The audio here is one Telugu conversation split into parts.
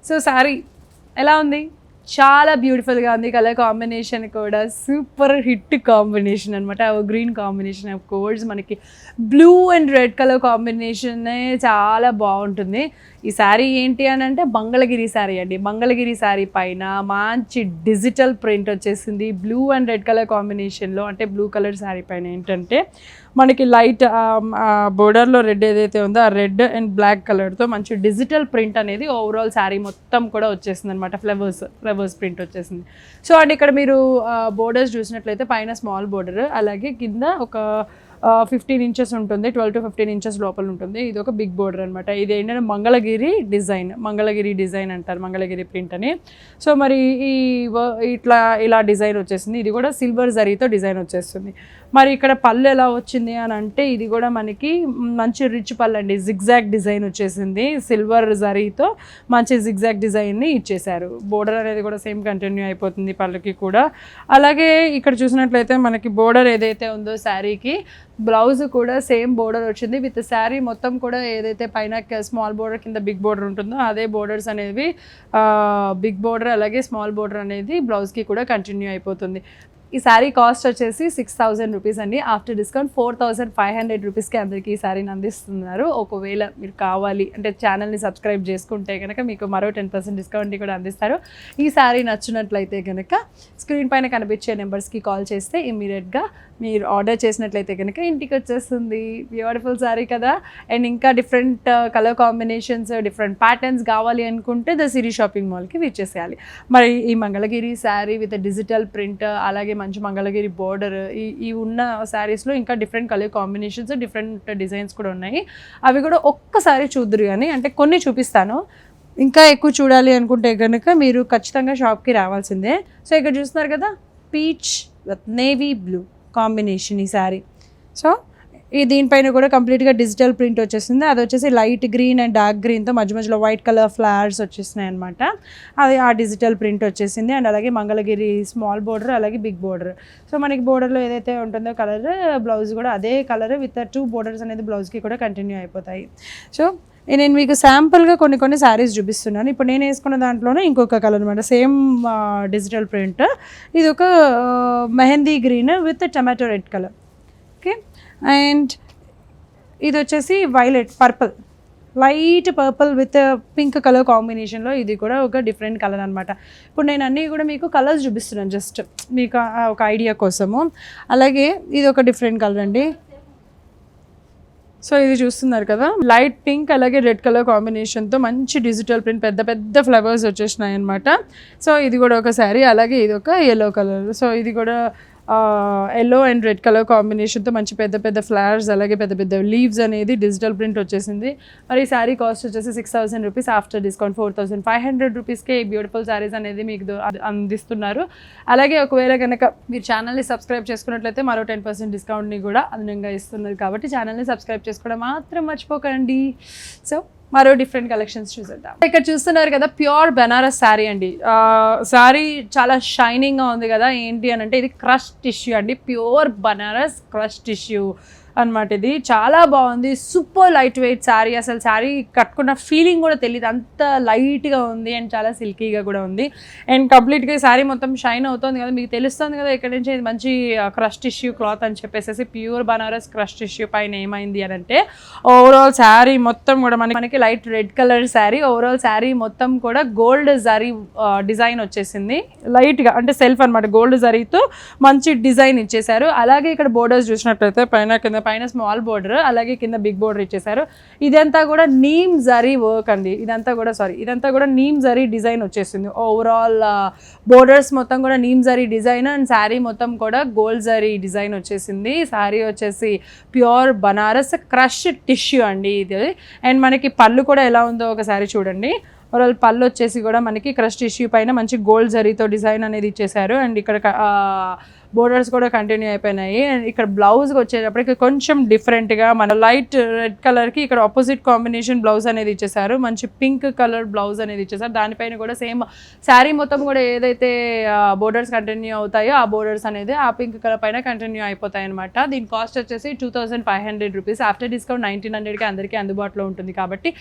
సో శారీ ఎలా ఉంది? చాలా బ్యూటిఫుల్గా ఉంది. కలర్ కాంబినేషన్ కూడా సూపర్ హిట్ కాంబినేషన్ అనమాట. గ్రీన్ కాంబినేషన్ ఆఫ్ కోర్స్ మనకి బ్లూ అండ్ రెడ్ కలర్ కాంబినేషనే చాలా బాగుంటుంది. ఈ శారీ ఏంటి అని అంటే మంగళగిరి శారీ అండి. మంగళగిరి శారీ పైన మంచి డిజిటల్ ప్రింట్ వచ్చేసింది బ్లూ అండ్ రెడ్ కలర్ కాంబినేషన్లో. అంటే బ్లూ కలర్ శారీ పైన ఏంటంటే మనకి లైట్ బోర్డర్లో రెడ్ ఏదైతే ఉందో ఆ రెడ్ అండ్ బ్లాక్ కలర్తో మంచి డిజిటల్ ప్రింట్ అనేది ఓవరాల్ శారీ మొత్తం కూడా వచ్చేసింది అనమాట. ఫ్లవర్స్ ప్రింట్ వచ్చేసింది. సో అండ్ ఇక్కడ మీరు బోర్డర్స్ చూసినట్లయితే పైన స్మాల్ బోర్డర్, అలాగే కింద ఒక 15 ఇంచెస్ ఉంటుంది, 12 to 15 ఇంచెస్ లోపల ఉంటుంది. ఇది ఒక బిగ్ బోర్డర్ అనమాట. ఇది ఏంటంటే మంగళగిరి డిజైన్ అంటారు, మంగళగిరి ప్రింట్ అని. సో మరి ఇలా డిజైన్ వచ్చేసింది. ఇది కూడా సిల్వర్ జరీతో డిజైన్ వచ్చేస్తుంది. మరి ఇక్కడ పళ్ళు ఎలా వచ్చింది అని అంటే ఇది కూడా మనకి మంచి రిచ్ పళ్ళు అండి. జిగ్జాగ్ డిజైన్ వచ్చేసింది, సిల్వర్ జరీతో మంచి జిగ్జాగ్ డిజైన్ని ఇచ్చేసారు. బోర్డర్ అనేది కూడా సేమ్ కంటిన్యూ అయిపోతుంది పళ్ళకి కూడా. అలాగే ఇక్కడ చూసినట్లయితే మనకి బోర్డర్ ఏదైతే ఉందో శారీకి, బ్లౌజ్ కూడా సేమ్ బోర్డర్ వచ్చింది విత్ శారీ మొత్తం కూడా ఏదైతే పైన స్మాల్ బోర్డర్ కింద బిగ్ బోర్డర్ ఉంటుందో అదే బోర్డర్స్ అనేవి బిగ్ బోర్డర్ అలాగే స్మాల్ బోర్డర్ అనేది బ్లౌజ్కి కూడా కంటిన్యూ అయిపోతుంది. ఈ శారీ కాస్ట్ వచ్చేసి 6,000 రూపీస్ అండి. ఆఫ్టర్ డిస్కౌంట్ 4,500 రూపీస్కి అందరికీ ఈ శారీని అందిస్తున్నారు. ఒకవేళ మీరు కావాలి అంటే ఛానల్ని సబ్స్క్రైబ్ చేసుకుంటే కనుక మీకు మరో 10% డిస్కౌంట్ని కూడా అందిస్తారు. ఈ శారీ నచ్చినట్లయితే కనుక స్క్రీన్ పైన కనిపించే నెంబర్స్కి కాల్ చేస్తే ఇమీడియట్గా మీరు ఆర్డర్ చేసినట్లయితే కనుక ఇంటికి వచ్చేస్తుంది. బ్యూటిఫుల్ శారీ కదా. అండ్ ఇంకా different colour combinations, different patterns కావాలి అనుకుంటే ద సిరీ షాపింగ్ మాల్కి విచ్చేసేయాలి. మరి ఈ Mangalagiri sari with digital print అలాగే మంచి మంగళగిరి బోర్డర్ ఈ ఉన్న శారీస్లో ఇంకా different colour combinations, different designs కూడా ఉన్నాయి. అవి కూడా ఒక్కసారి చూద్దరు కానీ, అంటే కొన్ని చూపిస్తాను. ఇంకా ఎక్కువ చూడాలి అనుకుంటే కనుక మీరు ఖచ్చితంగా షాప్కి రావాల్సిందే. సో ఇక్కడ చూస్తున్నారు కదా, peach with navy blue combination ఈ శారీ. సో దీనిపైన కూడా కంప్లీట్గా డిజిటల్ ప్రింట్ వచ్చేసింది. అది వచ్చేసి లైట్ గ్రీన్ అండ్ డార్క్ గ్రీన్తో మధ్య వైట్ కలర్ ఫ్లవర్స్ వచ్చేసినాయి అనమాట. అది ఆ డిజిటల్ ప్రింట్ వచ్చేసింది. అండ్ అలాగే మంగళగిరి స్మాల్ బోర్డర్ అలాగే బిగ్ బోర్డర్. సో మనకి బోర్డర్లో ఏదైతే ఉంటుందో కలర్, బ్లౌజ్ కూడా అదే కలర్ విత్ 2 బోర్డర్స్ అనేది బ్లౌజ్కి కూడా కంటిన్యూ అయిపోతాయి. సో నేను మీకు శాంపుల్గా కొన్ని శారీస్ చూపిస్తున్నాను. ఇప్పుడు నేను వేసుకున్న దాంట్లోనే ఇంకొక కలర్ అనమాట, సేమ్ డిజిటల్ ప్రింట్. ఇది ఒక mehndi green with tomato red colour. Okay, and ఇది వచ్చేసి light purple with pink colour కాంబినేషన్లో. ఇది కూడా ఒక డిఫరెంట్ కలర్ అనమాట. ఇప్పుడు నేను అన్నీ కూడా మీకు కలర్స్ చూపిస్తున్నాను జస్ట్ మీకు ఒక ఐడియా కోసము. అలాగే ఇది ఒక డిఫరెంట్ కలర్ అండి. సో ఇది చూస్తున్నారు కదా, లైట్ పింక్ అలాగే రెడ్ కలర్ కాంబినేషన్తో మంచి డిజిటల్ ప్రింట్, పెద్ద ఫ్లవర్స్ వచ్చేసినాయి అనమాట. సో ఇది కూడా ఒక శారీ. అలాగే ఇది ఒక ఎల్లో కలర్. సో ఇది కూడా ఎల్లో అండ్ రెడ్ కలర్ కాంబినేషన్తో మంచి పెద్ద ఫ్లవర్స్ అలాగే పెద్ద లీవ్స్ అనేది డిజిటల్ ప్రింట్ వచ్చేసింది. మరి ఈ శారీ కాస్ట్ వచ్చేసి 6,000 రూపీస్. ఆఫ్టర్ డిస్కౌంట్ 4,500 రూపీస్కే ఈ బ్యూటిఫుల్ శారీస్ అనేది మీకు అందిస్తున్నారు. అలాగే ఒకవేళ కనుక మీరు ఛానల్ని సబ్స్క్రైబ్ చేసుకున్నట్లయితే మరో 10% డిస్కౌంట్ని కూడా అదనంగా ఇస్తున్నారు. కాబట్టి ఛానల్ని సబ్స్క్రైబ్ చేసుకోవడం మాత్రం మర్చిపోకండి. సో మరో డిఫరెంట్ కలెక్షన్స్ చూసేద్దాం. ఇక్కడ చూస్తున్నారు కదా, ప్యూర్ బెనారస్ శారీ అండి. శారీ చాలా షైనింగ్గా ఉంది కదా. ఏంటి అని అంటే ఇది క్రష్ టిష్యూ అండి, ప్యూర్ బెనారస్ క్రష్ టిష్యూ అనమాట. ఇది చాలా బాగుంది, సూపర్ లైట్ వెయిట్ శారీ. అసలు శారీ కట్టుకున్న ఫీలింగ్ కూడా తెలియదు, అంత లైట్గా ఉంది అండ్ చాలా సిల్కీగా కూడా ఉంది. అండ్ కంప్లీట్గా శారీ మొత్తం షైన్ అవుతుంది కదా, మీకు తెలుస్తుంది కదా ఇక్కడ నుంచి ఇది మంచి క్రష్ టిష్యూ క్లాత్ అని చెప్పేసి. ప్యూర్ బనారస్ క్రష్ టిష్యూ పైన ఏమైంది అని అంటే ఓవరాల్ శారీ మొత్తం కూడా మనకి light red colour sari. Overall sari మొత్తం కూడా గోల్డ్ జరీ డిజైన్ వచ్చేసింది, లైట్గా అంటే సెల్ఫ్ అనమాట. గోల్డ్ జరీతో మంచి డిజైన్ ఇచ్చేసారు. అలాగే ఇక్కడ బోర్డర్స్ చూసినట్లయితే పైన స్మాల్ బోర్డర్ అలాగే కింద బిగ్ బోర్డర్ ఇచ్చేసారు. ఇదంతా కూడా నీమ్ జరీ వర్క్ అండి. ఇదంతా కూడా నీమ్ జరీ డిజైన్ వచ్చేసింది. ఓవరాల్ బోర్డర్స్ మొత్తం కూడా neem zari design and sari మొత్తం కూడా గోల్డ్ జరీ డిజైన్ వచ్చేసింది. శారీ వచ్చేసి ప్యూర్ బనారస్ క్రష్ టిష్యూ అండి ఇది. అండ్ మనకి పళ్ళు కూడా ఎలా ఉందో ఒకసారి చూడండి. ఓవరాల్ పళ్ళు వచ్చేసి కూడా మనకి క్రష్ టిష్యూ పైన మంచి గోల్డ్ జరీతో డిజైన్ అనేది ఇచ్చేసారు. అండ్ ఇక్కడ బోర్డర్స్ కూడా కంటిన్యూ అయిపోయినాయి. అండ్ ఇక్కడ బ్లౌజ్కి వచ్చేటప్పటికి కొంచెం డిఫరెంట్గా మన లైట్ రెడ్ కలర్కి ఇక్కడ ఆపోజిట్ కాంబినేషన్ బ్లౌజ్ అనేది ఇచ్చేసారు. మంచి పింక్ కలర్ బ్లౌజ్ అనేది ఇచ్చేసారు. దానిపైన కూడా సేమ్ శారీ మొత్తం కూడా ఏదైతే బోర్డర్స్ కంటిన్యూ అవుతాయో ఆ బోర్డర్స్ అనేది ఆ పింక్ కలర్ పైన కంటిన్యూ అయిపోతాయి అనమాట. దీని కాస్ట్ వచ్చేసి 2,500 రూపీస్. ఆఫ్టర్ డిస్కౌంట్ 1,900కి అందరికీ అందుబాటులో ఉంటుంది. కాబట్టి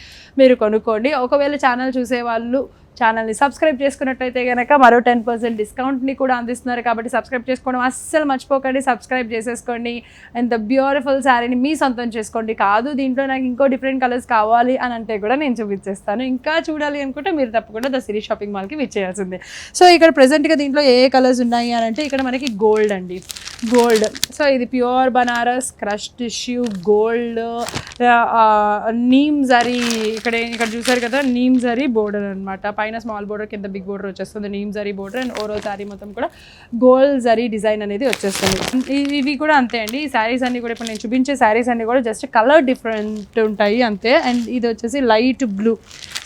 మీరు కొనుక్కోండి. ఒకవేళ ఛానల్ చూసే వాళ్ళు ఛానల్ని సబ్స్క్రైబ్ చేసుకున్నట్లయితే కనుక మరో 10% డిస్కౌంట్ని కూడా అందిస్తున్నారు. కాబట్టి సబ్స్క్రైబ్ చేసుకోవడం అస్సలు మర్చిపోకండి. సబ్స్క్రైబ్ చేసేసుకోండి. అండ్ బ్యూటిఫుల్ శారీని మీ సొంతం చేసుకోండి. కాదు దీంట్లో నాకు ఇంకో డిఫరెంట్ కలర్స్ కావాలి అని అంటే కూడా నేను చూపించేస్తాను. ఇంకా చూడాలి అనుకుంటే మీరు తప్పకుండా ద సిరీ షాపింగ్ మాల్కి విచ్చేయాల్సిందే. సో ఇక్కడ ప్రెజెంట్గా దీంట్లో ఏ కలర్స్ ఉన్నాయి అని అంటే ఇక్కడ మనకి గోల్డ్ అండి, గోల్డ్. సో ఇది pure Banaras crush tissue gold neem zari. ఇక్కడ చూసారు కదా నీమ్ జరీ బోర్డర్ అనమాట. పైన స్మాల్ బోర్డర్ కింద బిగ్ బోర్డర్ వచ్చేస్తుంది. Neem zari border and overall sari మొత్తం కూడా గోల్డ్ జరీ డిజైన్ అనేది వచ్చేస్తుంది. ఇవి కూడా అంతే అండి. ఈ శారీస్ అన్ని కూడా ఇప్పుడు నేను చూపించే శారీస్ అన్ని కూడా జస్ట్ కలర్ డిఫరెంట్ ఉంటాయి అంతే. అండ్ ఇది వచ్చేసి లైట్ బ్లూ.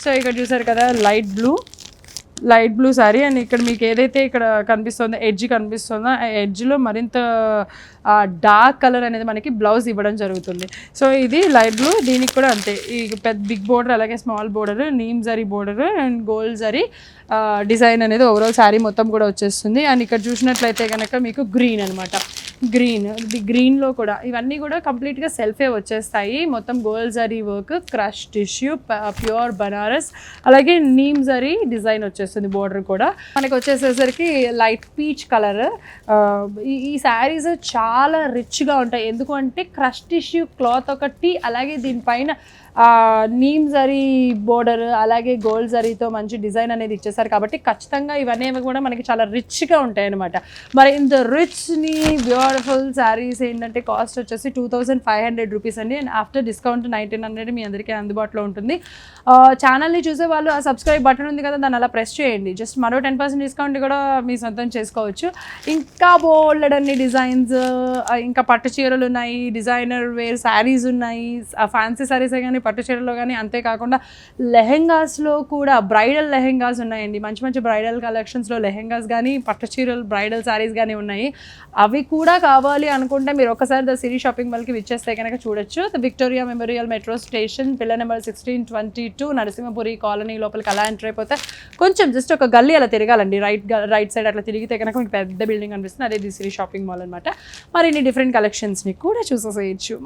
సో ఇక్కడ చూసారు కదా లైట్ బ్లూ శారీ. అండ్ ఇక్కడ మీకు ఏదైతే ఇక్కడ కనిపిస్తుందో ఎడ్జ్ కనిపిస్తుందో ఆ ఎడ్జ్లో మరింత డార్క్ కలర్ అనేది మనకి బ్లౌజ్ ఇవ్వడం జరుగుతుంది. సో ఇది లైట్ బ్లూ. దీనికి కూడా అంతే, ఈ పెద్ద బిగ్ బోర్డర్ అలాగే small border neem zari border and gold zari design అనేది ఓవరాల్ శారీ మొత్తం కూడా వచ్చేస్తుంది. అండ్ ఇక్కడ చూసినట్లయితే కనుక మీకు గ్రీన్ అనమాట. గ్రీన్లో కూడా ఇవన్నీ కూడా కంప్లీట్గా సెల్ఫే వచ్చేస్తాయి. మొత్తం gold zari work crush tissue pure Banaras అలాగే నీమ్ జరీ డిజైన్ వచ్చేస్తుంది. బోర్డర్ కూడా మనకి వచ్చేసేసరికి లైట్ పీచ్ కలర్. ఈ శారీస్ చాలా రిచ్గా ఉంటాయి. ఎందుకు అంటే క్రష్ టిష్యూ క్లాత్ ఒకటి అలాగే దీనిపైన నీమ్ జరీ బోర్డర్ అలాగే గోల్డ్ జరీతో మంచి డిజైన్ అనేది ఇచ్చేసారు. కాబట్టి ఖచ్చితంగా ఇవన్నీ కూడా మనకి చాలా రిచ్గా ఉంటాయి అనమాట. మరి ఇంత రిచ్ని బ్యూటిఫుల్ శారీస్ ఏంటంటే కాస్ట్ వచ్చేసి 2500 రూపీస్ అండి. అండ్ ఆఫ్టర్ డిస్కౌంట్ 1900 మీ అందరికీ అందుబాటులో ఉంటుంది. ఛానల్ని చూసే వాళ్ళు ఆ సబ్స్క్రైబ్ బటన్ ఉంది కదా దాన్ని అలా ప్రెస్ చేయండి. జస్ట్ మరో 10% డిస్కౌంట్ కూడా మీ సొంతం చేసుకోవచ్చు. ఇంకా బోల్డ్ అన్ని డిజైన్స్, ఇంకా పట్టు చీరలు ఉన్నాయి, డిజైనర్ వేర్ శారీస్ ఉన్నాయి, ఫ్యాన్సీ శారీసే కానీ పట్టు చీరలో కానీ. అంతేకాకుండా లెహెంగాస్లో కూడా బ్రైడల్ లెహెంగాస్ ఉన్నాయండి. మంచి మంచి బ్రైడల్ కలెక్షన్స్లో లెహెంగాస్ కానీ పట్టు చీరలు బ్రైడల్ శారీస్ కానీ ఉన్నాయి. అవి కూడా కావాలి అనుకుంటే మీరు ఒకసారి ద సిరీ షాపింగ్ మాల్కి విచ్చేస్తే కనుక చూడొచ్చు. The Victoria memorial metro station pillar number 1622 Narasimhapuri colony లోపలికి అలా ఎంటర్ అయిపోతే కొంచెం జస్ట్ ఒక గల్లీ అలా తిరగాలండి. రైట్ సైడ్ అట్లా తిరిగితే కనుక మీకు పెద్ద బిల్డింగ్ అనిపిస్తుంది. అదే ది సిరీ షాపింగ్ మాల్ అనమాట. మరిన్ని డిఫరెంట్ కలెక్షన్స్ని కూడా చూసేసేయచ్చు.